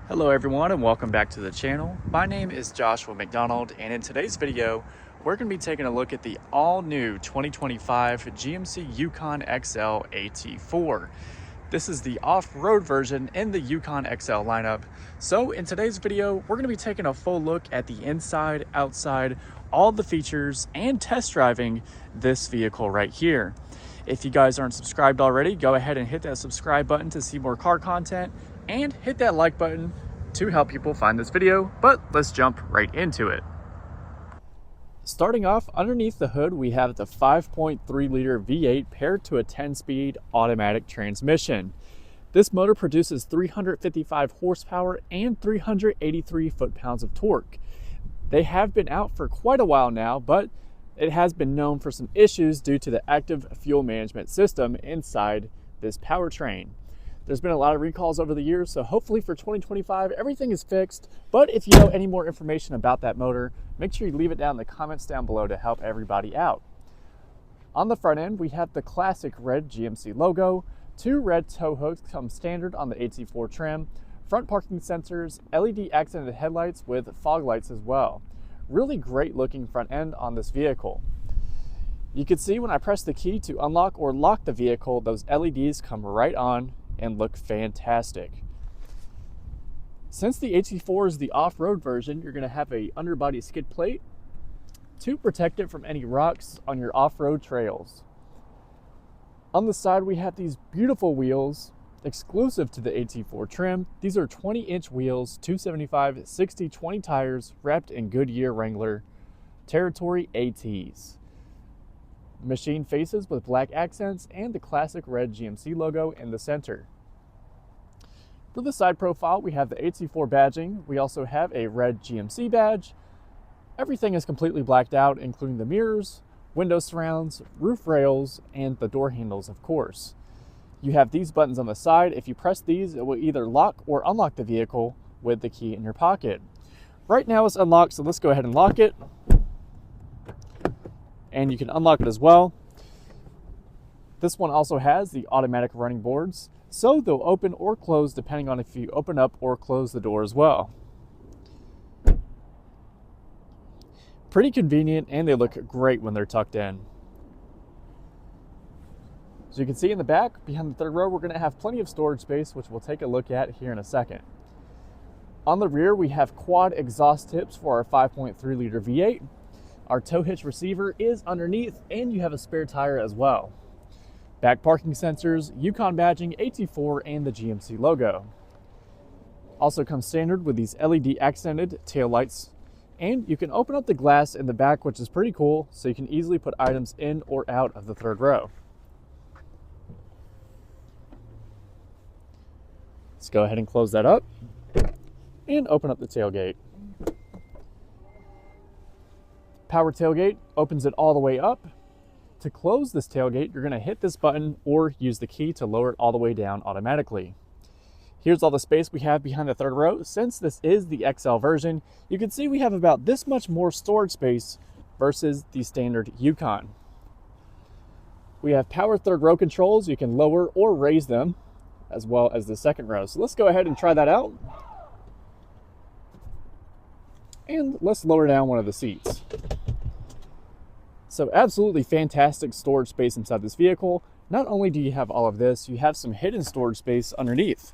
Hello everyone and welcome back to the channel. My name is Joshua McDonald and in today's video we're going to be taking a look at the all-new 2025 GMC Yukon XL AT4. This is the off-road version in the Yukon XL lineup. So in today's video we're going to be taking a full look at the inside, outside, all the features, and test driving this vehicle right here. If you guys aren't subscribed already, go ahead and hit that subscribe button to see more car content and hit that like button to help people find this video, but let's jump right into it. Starting off, underneath the hood, we have the 5.3 liter V8 paired to a 10-speed automatic transmission. This motor produces 355 horsepower and 383 foot-pounds of torque. They have been out for quite a while now, but it has been known for some issues due to the active fuel management system inside this powertrain. There's been a lot of recalls over the years, so hopefully for 2025, everything is fixed. But if you know any more information about that motor, make sure you leave it down in the comments down below to help everybody out. On the front end, we have the classic red GMC logo. Two red tow hooks come standard on the AT4 trim, front parking sensors, LED accented headlights with fog lights as well. Really great looking front end on this vehicle. You can see when I press the key to unlock or lock the vehicle, those LEDs come right on and look fantastic. Since the AT4 is the off-road version, you're going to have a underbody skid plate to protect it from any rocks on your off-road trails. On the side, we have these beautiful wheels exclusive to the AT4 trim. These are 20-inch wheels, 275 60/20 tires wrapped in Goodyear Wrangler Territory ATs. Machine faces with black accents and the classic red GMC logo in the center. For the side profile, we have the AT4 badging. We also have a red GMC badge. Everything is completely blacked out, including the mirrors, window surrounds, roof rails, and the door handles, of course. You have these buttons on the side. If you press these, it will either lock or unlock the vehicle with the key in your pocket. Right now it's unlocked, so let's go ahead and lock it. And you can unlock it as well. This one also has the automatic running boards, so they'll open or close depending on if you open up or close the door as well. Pretty convenient, and they look great when they're tucked in. So you can see in the back, behind the third row, we're going to have plenty of storage space, which we'll take a look at here in a second. On the rear, we have quad exhaust tips for our 5.3 liter V8. Our tow hitch receiver is underneath, and you have a spare tire as well. Back parking sensors, Yukon badging, AT4, and the GMC logo. Also comes standard with these LED accented tail lights, and you can open up the glass in the back, which is pretty cool, so you can easily put items in or out of the third row. Let's go ahead and close that up and open up the tailgate. Power tailgate opens it all the way up. To close this tailgate, you're going to hit this button or use the key to lower it all the way down automatically. Here's all the space we have behind the third row. Since this is the XL version, you can see we have about this much more storage space versus the standard Yukon. We have power third row controls. You can lower or raise them, as well as the second row. So let's go ahead and try that out. And let's lower down one of the seats. So absolutely fantastic storage space inside this vehicle. Not only do you have all of this, you have some hidden storage space underneath.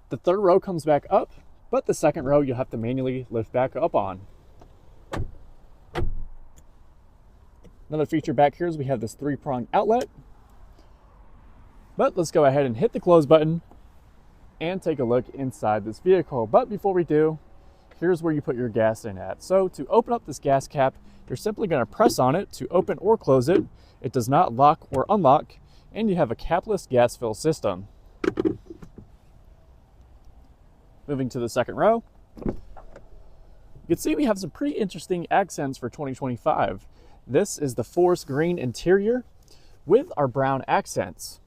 The third row comes back up, but the second row you'll have to manually lift back up on. Another feature back here is we have this 3-prong outlet. But let's go ahead and hit the close button and take a look inside this vehicle. But before we do, here's where you put your gas in at. So to open up this gas cap, you're simply going to press on it to open or close it. It does not lock or unlock, and you have a capless gas fill system. Moving to the second row, you can see we have some pretty interesting accents for 2025. This is the forest green interior with our brown accents.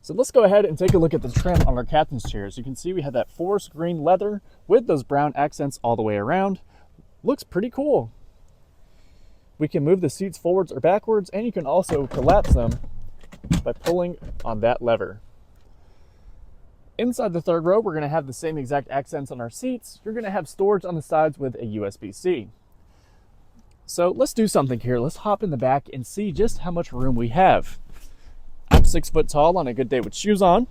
So let's go ahead and take a look at the trim on our captain's chairs. You can see we have that forest green leather with those brown accents all the way around. Looks pretty cool. We can move the seats forwards or backwards, and you can also collapse them by pulling on that lever. Inside the third row, we're going to have the same exact accents on our seats. You're going to have storage on the sides with a USB-C. So let's do something here. Let's hop in the back and see just how much room we have. I'm 6 foot tall on a good day with shoes on.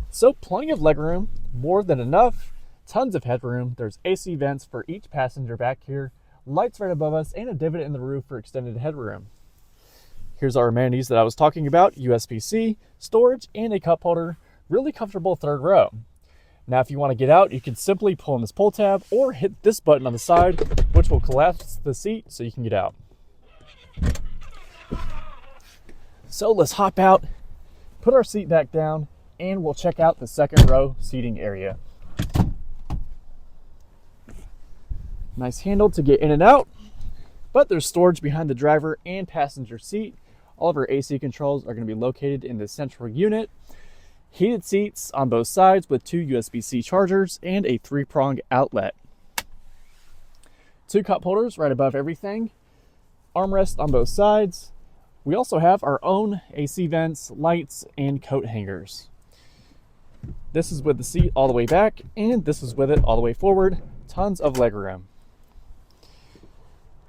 So plenty of legroom, more than enough, tons of headroom. There's AC vents for each passenger back here, lights right above us, and a divot in the roof for extended headroom. Here's our amenities that I was talking about: USB-C, storage, and a cup holder. Really comfortable third row. Now, if you want to get out, you can simply pull on this pull tab or hit this button on the side, which will collapse the seat so you can get out. So let's hop out, put our seat back down, and we'll check out the second row seating area. Nice handle to get in and out, but there's storage behind the driver and passenger seat. All of our AC controls are going to be located in the central unit. Heated seats on both sides with 2 USB-C chargers and a 3-prong outlet. 2 cup holders right above everything. Armrest on both sides. We also have our own AC vents, lights, and coat hangers. This is with the seat all the way back, and this is with it all the way forward. Tons of legroom.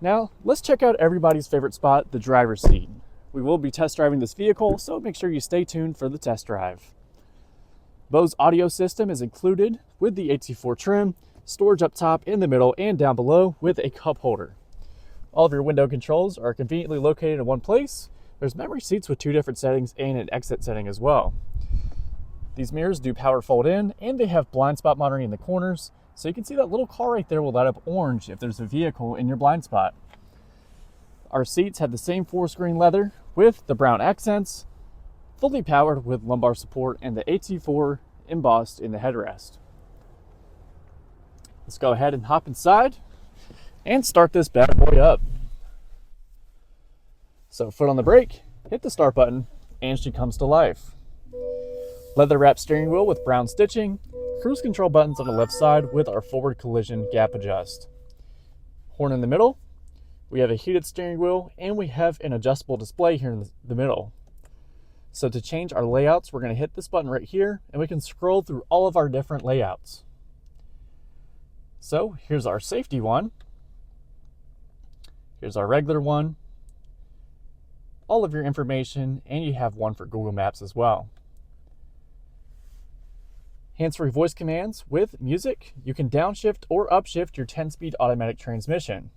Now, let's check out everybody's favorite spot, the driver's seat. We will be test driving this vehicle, so make sure you stay tuned for the test drive. Bose audio system is included with the AT4 trim, storage up top, in the middle, and down below with a cup holder. All of your window controls are conveniently located in one place. There's memory seats with 2 different settings and an exit setting as well. These mirrors do power fold in, and they have blind spot monitoring in the corners, so you can see that little car right there will light up orange if there's a vehicle in your blind spot. Our seats have the same 4-screen leather with the brown accents, fully powered with lumbar support and the AT4 embossed in the headrest. Let's go ahead and hop inside and start this bad boy up. So foot on the brake, hit the start button, and she comes to life. Leather wrapped steering wheel with brown stitching, cruise control buttons on the left side with our forward collision gap adjust. Horn in the middle. We have a heated steering wheel, and we have an adjustable display here in the middle. So to change our layouts, we're going to hit this button right here, and we can scroll through all of our different layouts. So here's our safety one. Here's our regular one. All of your information, and you have one for Google Maps as well. Hands-free voice commands with music. You can downshift or upshift your 10-speed automatic transmission.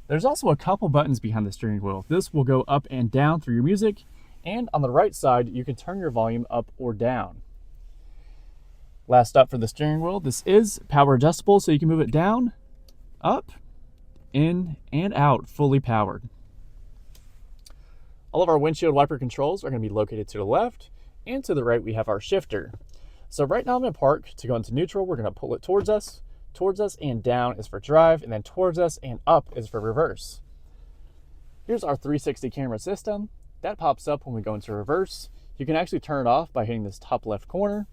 There's also a couple buttons behind the steering wheel. This will go up and down through your music, and on the right side, you can turn your volume up or down. Last up for the steering wheel, this is power adjustable, so you can move it down, up, in, and out, fully powered. All of our windshield wiper controls are going to be located to the left, and to the right we have our shifter. So right now I'm going to park. To go into neutral, we're going to pull it towards us, and down is for drive, and then towards us and up is for reverse. Here's our 360 camera system. That pops up when we go into reverse. You can actually turn it off by hitting this top left corner,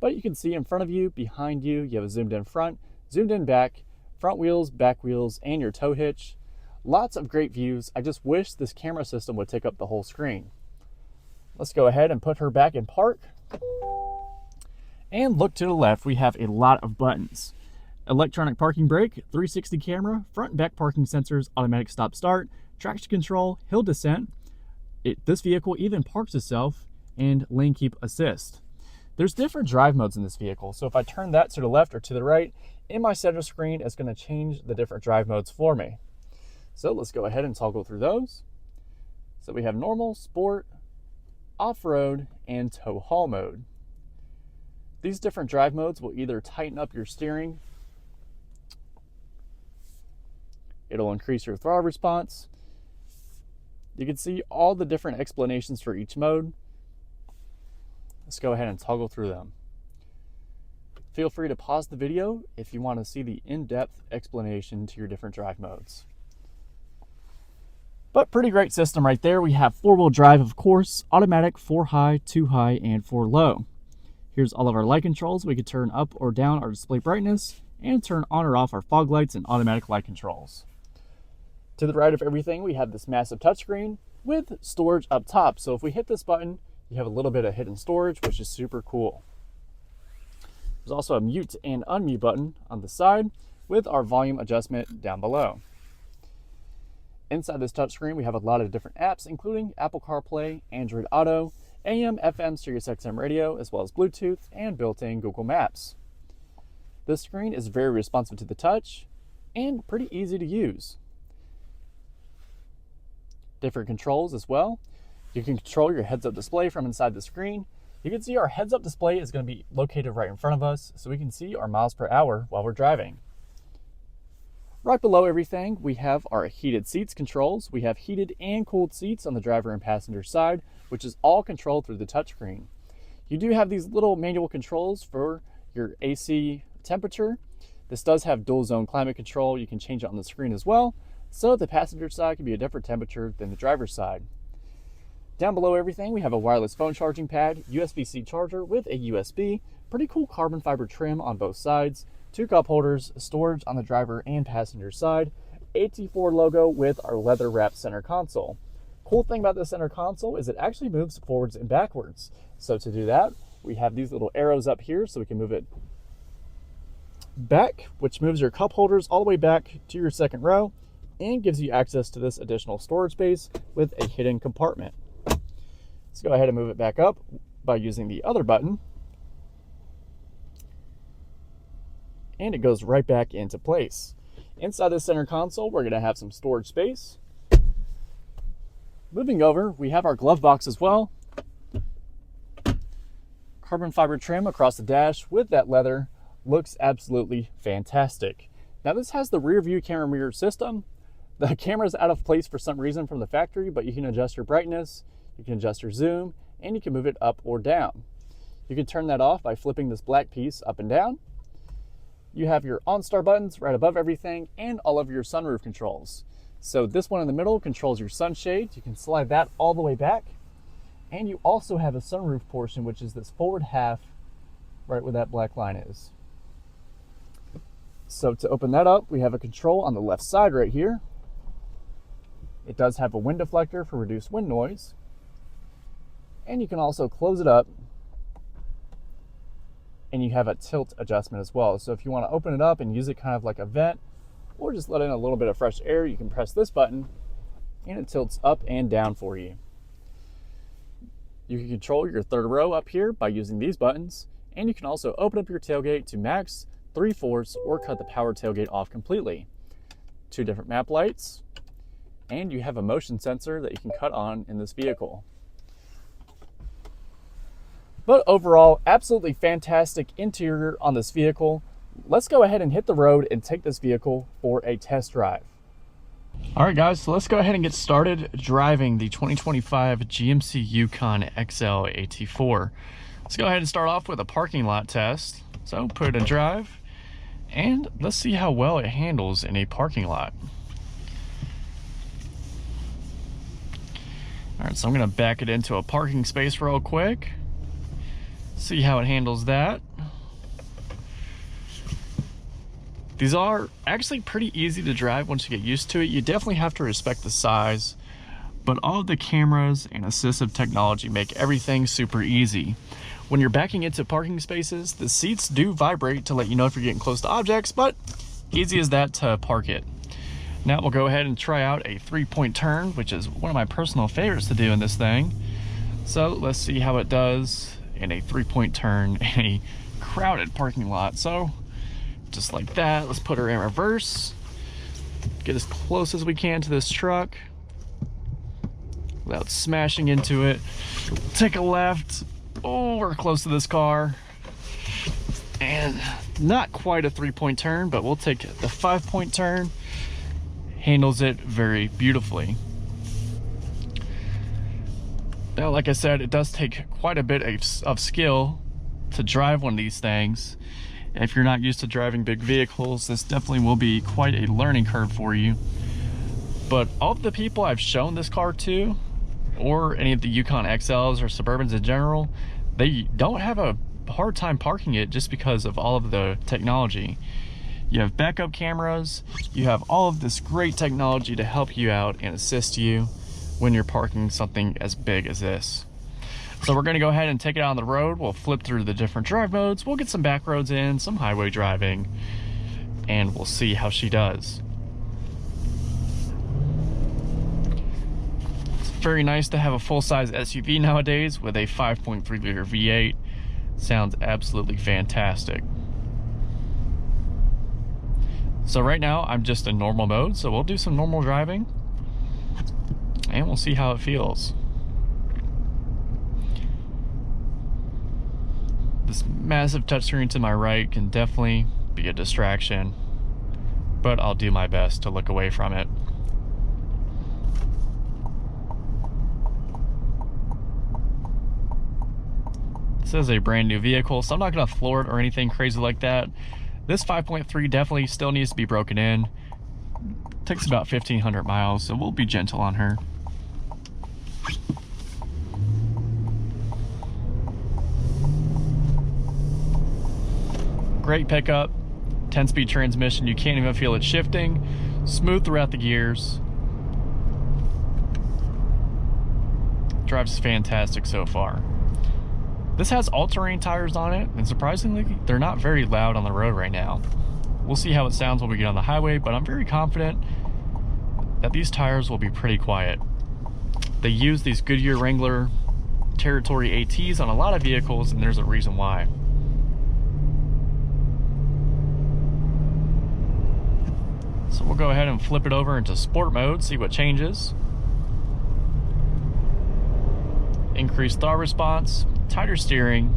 but you can see in front of you, behind you, you have a zoomed in front, zoomed in back, front wheels, back wheels, and your tow hitch. Lots of great views. I just wish this camera system would take up the whole screen. Let's go ahead and put her back in park. And look to the left, we have a lot of buttons. Electronic parking brake, 360 camera, front and back parking sensors, automatic stop start, traction control, hill descent. This vehicle even parks itself, and lane keep assist. There's different drive modes in this vehicle, so if I turn that to the left or to the right, in my center screen it's going to change the different drive modes for me. So let's go ahead and toggle through those. So we have normal, sport, off-road, and tow haul mode. These different drive modes will either tighten up your steering, it'll increase your throttle response. You can see all the different explanations for each mode. Let's go ahead and toggle through them. Feel free to pause the video if you want to see the in-depth explanation to your different drive modes. But pretty great system right there. We have 4-wheel drive, of course, automatic, 4 high, 2 high, and 4 low. Here's all of our light controls. We could turn up or down our display brightness and turn on or off our fog lights and automatic light controls. To the right of everything, we have this massive touchscreen with storage up top. So if we hit this button, You have a little bit of hidden storage, which is super cool. There's also a mute and unmute button on the side with our volume adjustment down below. Inside this touchscreen, we have a lot of different apps, including Apple CarPlay, Android Auto, AM, FM, Sirius XM radio, as well as Bluetooth and built-in Google Maps. This screen is very responsive to the touch and pretty easy to use. Different controls as well. You can control your heads-up display from inside the screen. You can see our heads-up display is going to be located right in front of us, so we can see our miles per hour while we're driving. Right below everything, we have our heated seats controls. We have heated and cooled seats on the driver and passenger side, which is all controlled through the touchscreen. You do have these little manual controls for your AC temperature. This does have dual zone climate control. You can change it on the screen as well, so the passenger side can be a different temperature than the driver's side. Down below everything, we have a wireless phone charging pad, USB-C charger with a USB, pretty cool carbon fiber trim on both sides, 2 cup holders, storage on the driver and passenger side, AT4 logo with our leather wrapped center console. Cool thing about the center console is it actually moves forwards and backwards. So to do that, we have these little arrows up here so we can move it back, which moves your cup holders all the way back to your second row and gives you access to this additional storage space with a hidden compartment. Let's go ahead and move it back up by using the other button. And it goes right back into place. Inside the center console, we're going to have some storage space. Moving over, we have our glove box as well. Carbon fiber trim across the dash with that leather looks absolutely fantastic. Now this has the rear view camera mirror system. The camera is out of place for some reason from the factory, but you can adjust your brightness, you can adjust your zoom, and you can move it up or down. You can turn that off by flipping this black piece up and down. You have your OnStar buttons right above everything and all of your sunroof controls. So this one in the middle controls your sunshade. You can slide that all the way back. And you also have a sunroof portion, which is this forward half right where that black line is. So to open that up, we have a control on the left side right here. It does have a wind deflector for reduced wind noise. And you can also close it up, and you have a tilt adjustment as well. So if you want to open it up and use it kind of like a vent, or just let in a little bit of fresh air, you can press this button and it tilts up and down for you. You can control your third row up here by using these buttons, and you can also open up your tailgate to max, 3/4, or cut the power tailgate off completely. 2 different map lights, and you have a motion sensor that you can cut on in this vehicle. But overall, absolutely fantastic interior on this vehicle. Let's go ahead and hit the road and take this vehicle for a test drive. All right, guys, so let's go ahead and get started driving the 2025 GMC Yukon XL AT4. Let's go ahead and start off with a parking lot test. So put it in drive, and let's see how well it handles in a parking lot. All right, so I'm gonna back it into a parking space real quick. See how it handles that. These are actually pretty easy to drive once you get used to it. You definitely have to respect the size, but all of the cameras and assistive technology make everything super easy. When you're backing into parking spaces, the seats do vibrate to let you know if you're getting close to objects, but easy as that to park it. Now we'll go ahead and try out a 3-point turn, which is one of my personal favorites to do in this thing. So let's see how it does in a 3-point turn in a crowded parking lot. So just like that, let's put her in reverse, get as close as we can to this truck without smashing into it. Take a left. Oh, we're close to this car, and not quite a 3-point turn, but we'll take the 5-point turn. Handles it very beautifully. Now, like I said, it does take quite a bit of skill to drive one of these things. If you're not used to driving big vehicles, this definitely will be quite a learning curve for you. But all of the people I've shown this car to, or any of the Yukon XLs or Suburbans in general, they don't have a hard time parking it just because of all of the technology. You have backup cameras, you have all of this great technology to help you out and assist you when you're parking something as big as this. So we're gonna go ahead and take it out on the road. We'll flip through the different drive modes. We'll get some back roads in, some highway driving, and we'll see how she does. It's very nice to have a full-size SUV nowadays with a 5.3 liter V8. Sounds absolutely fantastic. So right now I'm just in normal mode, so we'll do some normal driving and we'll see how it feels. This massive touchscreen to my right can definitely be a distraction, but I'll do my best to look away from it. This is a brand new vehicle, so I'm not going to floor it or anything crazy like that. This 5.3 definitely still needs to be broken in. Takes about 1,500 miles, so we'll be gentle on her. Great pickup, 10-speed transmission. You can't even feel it shifting. Smooth throughout the gears. Drives fantastic so far. This has all-terrain tires on it, and surprisingly, they're not very loud on the road right now. We'll see how it sounds when we get on the highway, but I'm very confident that these tires will be pretty quiet. They use these Goodyear Wrangler Territory ATs on a lot of vehicles, and there's a reason why. So we'll go ahead and flip it over into sport mode, see what changes. Increased throttle response, tighter steering.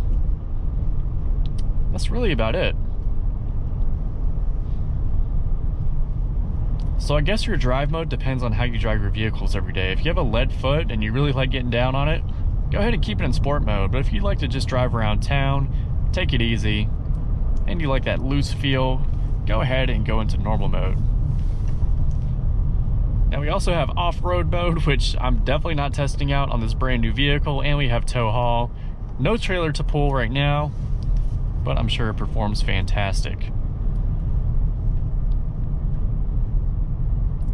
That's really about it. So I guess your drive mode depends on how you drive your vehicles every day. If you have a lead foot and you really like getting down on it, go ahead and keep it in sport mode. But if you like to just drive around town, take it easy, and you like that loose feel, go ahead and go into normal mode. Now we also have off-road mode, which I'm definitely not testing out on this brand new vehicle, and we have tow haul. No trailer to pull right now, but I'm sure it performs fantastic.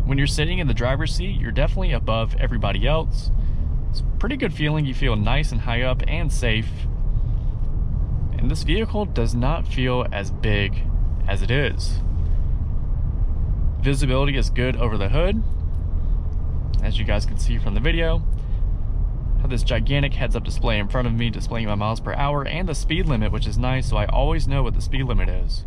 When you're sitting in the driver's seat, you're definitely above everybody else. It's a pretty good feeling. You feel nice and high up and safe. And this vehicle does not feel as big as it is. Visibility is good over the hood, as you guys can see from the video. I have this gigantic heads-up display in front of me displaying my miles per hour and the speed limit, which is nice, so I always know what the speed limit is.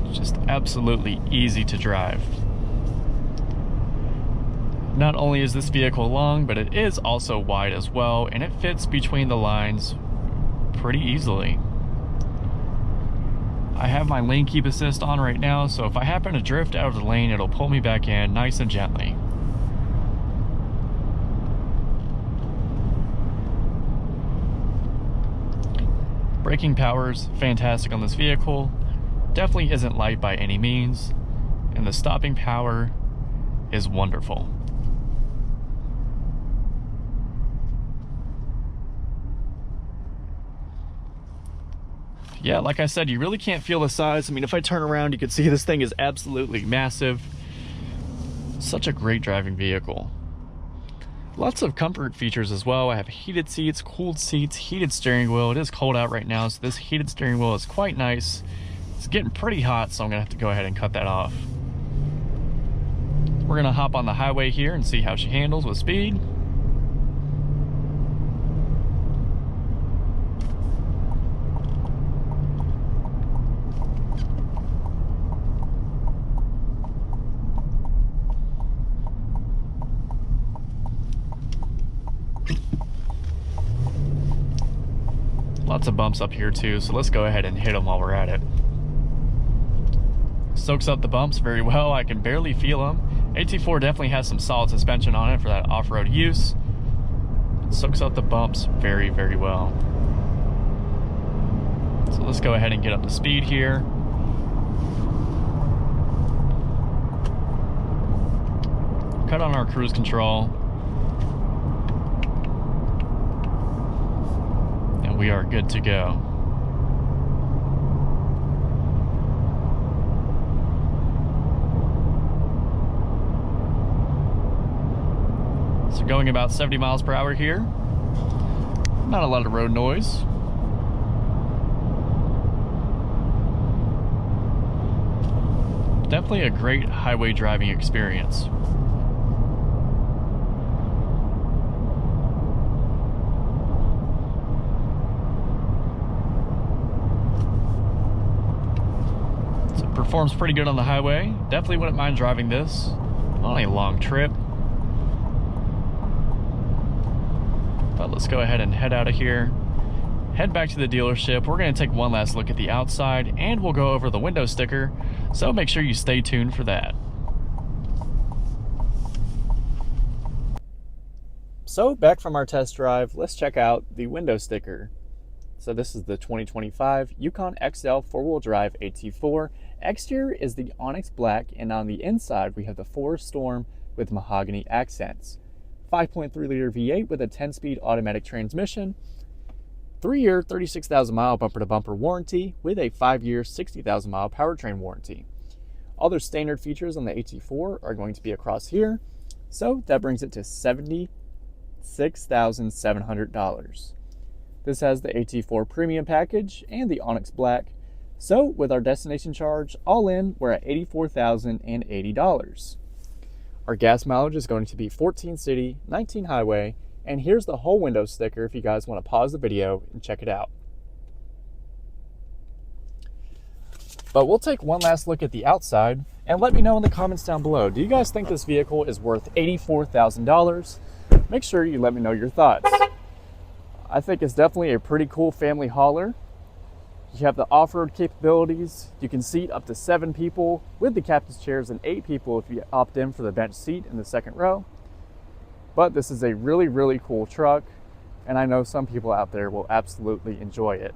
It's just absolutely easy to drive. Not only is this vehicle long, but it is also wide as well, and it fits between the lines pretty easily. I have my lane keep assist on right now, so if I happen to drift out of the lane, it'll pull me back in nice and gently. Braking power's fantastic on this vehicle. Definitely isn't light by any means, and the stopping power is wonderful. Yeah, like I said, you really can't feel the size. I mean, if I turn around, you can see this thing is absolutely massive. Such a great driving vehicle. Lots of comfort features as well. I have heated seats, cooled seats, heated steering wheel. It is cold out right now, so this heated steering wheel is quite nice. It's getting pretty hot, so I'm gonna have to go ahead and cut that off. We're gonna hop on the highway here and see how she handles with speed. Lots of bumps up here too, so let's go ahead and hit them while we're at it. Soaks up the bumps very well. I can barely feel them. AT4 definitely has some solid suspension on it for that off-road use. It soaks up the bumps very, very well. So let's go ahead and get up to speed here. Cut on our cruise control. we are good to go. So going about 70 miles per hour here. Not a lot of road noise. Definitely a great highway driving experience. So it performs pretty good on the highway. Definitely wouldn't mind driving this on a long trip. But let's go ahead and head out of here. Head back to the dealership. We're going to take one last look at the outside and we'll go over the window sticker, so make sure you stay tuned for that. So back from our test drive, let's check out the window sticker. So this is the 2025 Yukon XL four-wheel drive AT4. Exterior is the onyx black, and on the inside we have the Forest Storm with mahogany accents. 5.3 liter V8 with a 10-speed automatic transmission. 3-year, 36,000 mile bumper-to-bumper warranty with a 5-year, 60,000 mile powertrain warranty. Other standard features on the AT4 are going to be across here, so that brings it to $76,700. This has the AT4 Premium Package and the Onyx Black, so with our destination charge, all in, we're at $84,080. Our gas mileage is going to be 14 city, 19 highway, and here's the whole window sticker if you guys want to pause the video and check it out. But we'll take one last look at the outside and let me know in the comments down below. Do you guys think this vehicle is worth $84,000? Make sure you let me know your thoughts. I think it's definitely a pretty cool family hauler. You have the off-road capabilities. You can seat up to 7 people with the captain's chairs and 8 people if you opt in for the bench seat in the second row. But this is a really, really cool truck, and I know some people out there will absolutely enjoy it.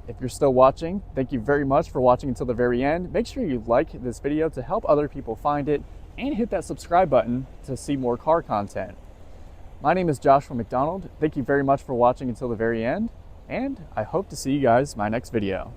If you're still watching, thank you very much for watching until the very end. Make sure you like this video to help other people find it, and hit that subscribe button to see more car content. My name is Joshua McDonald. Thank you very much for watching until the very end, and I hope to see you guys in my next video.